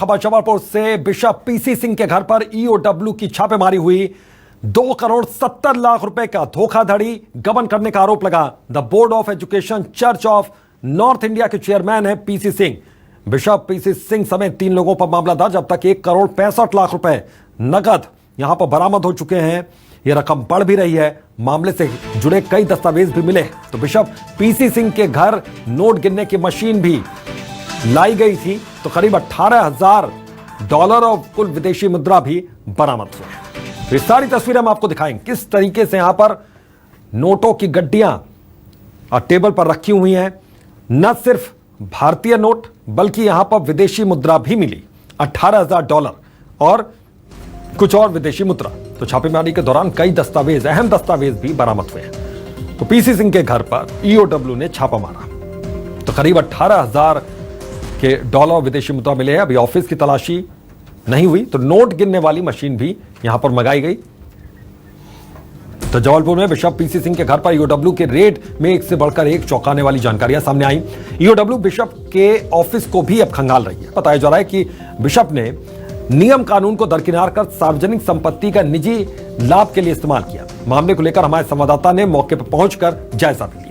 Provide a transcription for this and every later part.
खबर जबलपुर से bishop PC Singh के घर पर ईओडब्ल्यू की छापेमारी हुई। 2 करोड़ 70 लाख रुपए का धोखाधड़ी गबन करने का आरोप लगा। The board of education church of north India के चेयरमैन है PC Singh. Bishop PC Singh समेत 3 लोगों पर मामला दर्ज। अब तक 1 करोड़ 65 लाख रुपए नगद यहां पर बरामद हो चुके हैं। यह रकम बढ़ भी रही है। मामले से जुड़े कई दस्तावेज भी मिले। तो बिशप पीसी सिंह के घर नोट गिनने की मशीन भी लाई गई थी। तो करीब $18,000 और कुल विदेशी मुद्रा भी बरामद हुए। ये सारी तस्वीरें हम आपको दिखाएंगे किस तरीके से यहां पर नोटों की गड्डियां टेबल पर रखी हुई हैं। न सिर्फ भारतीय नोट बल्कि यहां पर विदेशी मुद्रा भी मिली। $18,000 और कुछ और विदेशी मुद्रा। तो छापेमारी के दौरान कई दस्तावेज, अहम दस्तावेज भी बरामद हुए। तो पीसी सिंह के घर पर ईओडब्ल्यू ने छापा मारा। तो करीब $18,000 के डॉलर विदेशी मुद्रा मिले हैं। अभी ऑफिस की तलाशी नहीं हुई तो नोट गिनने वाली मशीन भी यहां पर मंगाई गई। तो जबलपुर में बिशप पीसी सिंह के घर पर ईओडब्ल्यू के रेड में एक से बढ़कर एक चौंकाने वाली जानकारियां सामने आई। ईओडब्ल्यू बिशप के ऑफिस को भी अब खंगाल रही है। बताया जा रहा है कि बिशप ने नियम कानून को दरकिनार कर सार्वजनिक संपत्ति का निजी लाभ के लिए इस्तेमाल किया। मामले को लेकर हमारे संवाददाता ने मौके पर पहुंचकर जायजा भी लिया।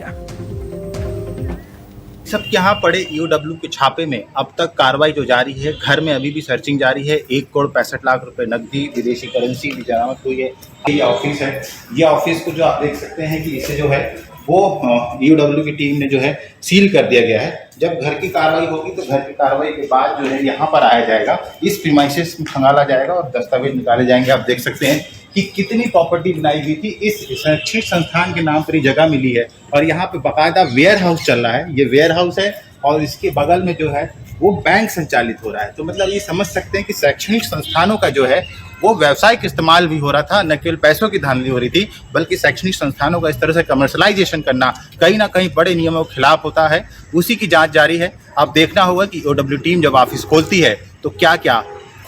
सब यहाँ पड़े ईओडब्ल्यू के छापे में अब तक कार्रवाई जो जारी है, घर में अभी भी सर्चिंग जारी है। 1 करोड़ 65 लाख रुपए नकदी, विदेशी करेंसी भी बरामद हुई है। ये ऑफिस है। ये ऑफिस को जो आप देख सकते हैं कि इसे जो है वो ईओडब्ल्यू की टीम ने जो है सील कर दिया गया है। जब घर की कार्रवाई होगी तो घर की कार्रवाई के बाद जो है यहाँ पर आया जाएगा, इस प्रीमाइसेस में खंगाला जाएगा और दस्तावेज निकाले जाएंगे। आप देख सकते हैं कि कितनी प्रॉपर्टी बनाई गई थी। इस शैक्षणिक संस्थान के नाम पर ही जगह मिली है और यहाँ पे बाकायदा वेयर हाउस चल रहा है। ये वेयर हाउस है और इसके बगल में जो है वो बैंक संचालित हो रहा है। तो मतलब ये समझ सकते हैं कि शैक्षणिक संस्थानों का जो है वो व्यावसायिक इस्तेमाल भी हो रहा था। न केवल पैसों की धांधली हो रही थी बल्कि शैक्षणिक संस्थानों का इस तरह से कमर्शलाइजेशन करना कहीं ना कहीं बड़े नियमों के खिलाफ होता है। उसी की जांच जारी है। अब देखना होगा कि ईओडब्ल्यू टीम जब ऑफिस खोलती है तो क्या क्या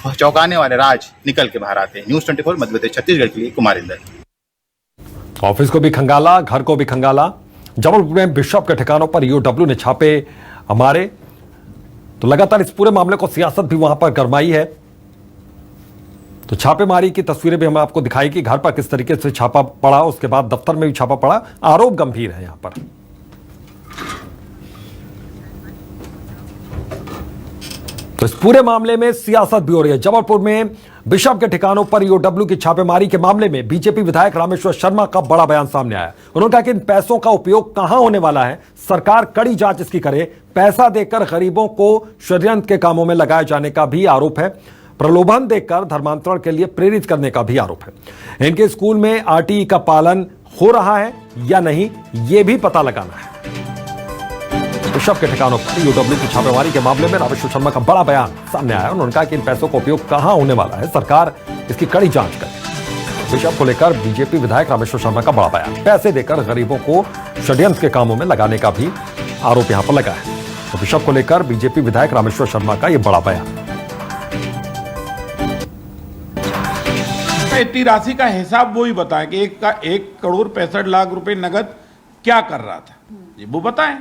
चौंकाने वाले राज निकल के बाहर आते हैं। न्यूज़ 24 मध्य प्रदेश छत्तीसगढ़ के लिए कुमार इंदर। ऑफिस को भी खंगाला, घर को भी खंगाला। जबलपुर में बिशप के ठिकानों पर ईओडब्ल्यू ने छापे मारे। तो लगातार इस पूरे मामले को सियासत भी वहां पर गरमाई है। तो छापेमारी की तस्वीरें भी हम आपको दिखाई कि घर पर किस तरीके से छापा पड़ा। उसके बाद दफ्तर में भी छापा पड़ा। आरोप गंभीर है यहां पर। तो इस पूरे मामले में सियासत भी हो रही है। जबलपुर में बिशप के ठिकानों पर ईओडब्ल्यू की छापेमारी के मामले में बीजेपी विधायक रामेश्वर शर्मा का बड़ा बयान सामने आया। उन्होंने कहा कि इन पैसों का उपयोग कहां होने वाला है, सरकार कड़ी जांच इसकी करे। पैसा देकर गरीबों को षड्यंत्र के कामों में लगाए जाने का भी आरोप है। प्रलोभन देकर धर्मांतरण के लिए प्रेरित करने का भी आरोप है। इनके स्कूल में आरटीई का पालन हो रहा है या नहीं, यह भी पता लगाना है। बिशप के ठिकानों पर ईओडब्ल्यू की छापेमारी के मामले में रामेश्वर शर्मा का बड़ा बयान सामने आया। उन्होंने कहा कि इन पैसों का उपयोग कहां होने वाला है, सरकार इसकी कड़ी जांच करे। बिशप को लेकर बीजेपी विधायक रामेश्वर शर्मा का बड़ा बयान। पैसे देकर गरीबों को षड्यंत्र के कामों में लगाने का भी आरोप यहां पर लगा है। तो बिशप को लेकर बीजेपी विधायक रामेश्वर शर्मा का यह बड़ा बयान। इतनी राशि का हिसाब वो ही बताएं कि 1 करोड़ 65 लाख रुपए नगद क्या कर रहा था, ये वो बताएं।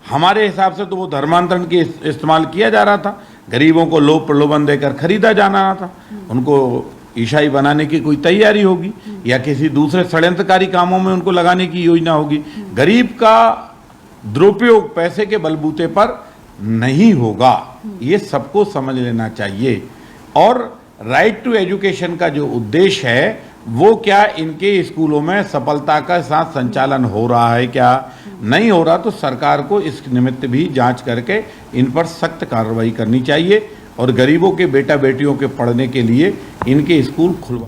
हमारे हिसाब से तो वो धर्मांतरण के इस्तेमाल किया जा रहा था। गरीबों को लोभ प्रलोभन देकर खरीदा जाना था। उनको ईसाई बनाने की कोई तैयारी होगी या किसी दूसरे षड्यंत्रकारी कामों में उनको लगाने की योजना होगी। गरीब का दुरुपयोग पैसे के बलबूते पर नहीं होगा, ये सबको समझ लेना चाहिए। और राइट टू एजुकेशन का जो उद्देश्य है वो क्या इनके स्कूलों में सफलता का साथ संचालन हो रहा है, क्या नहीं हो रहा, तो सरकार को इस निमित्त भी जांच करके इन पर सख्त कार्रवाई करनी चाहिए और गरीबों के बेटा बेटियों के पढ़ने के लिए इनके स्कूल खुलवा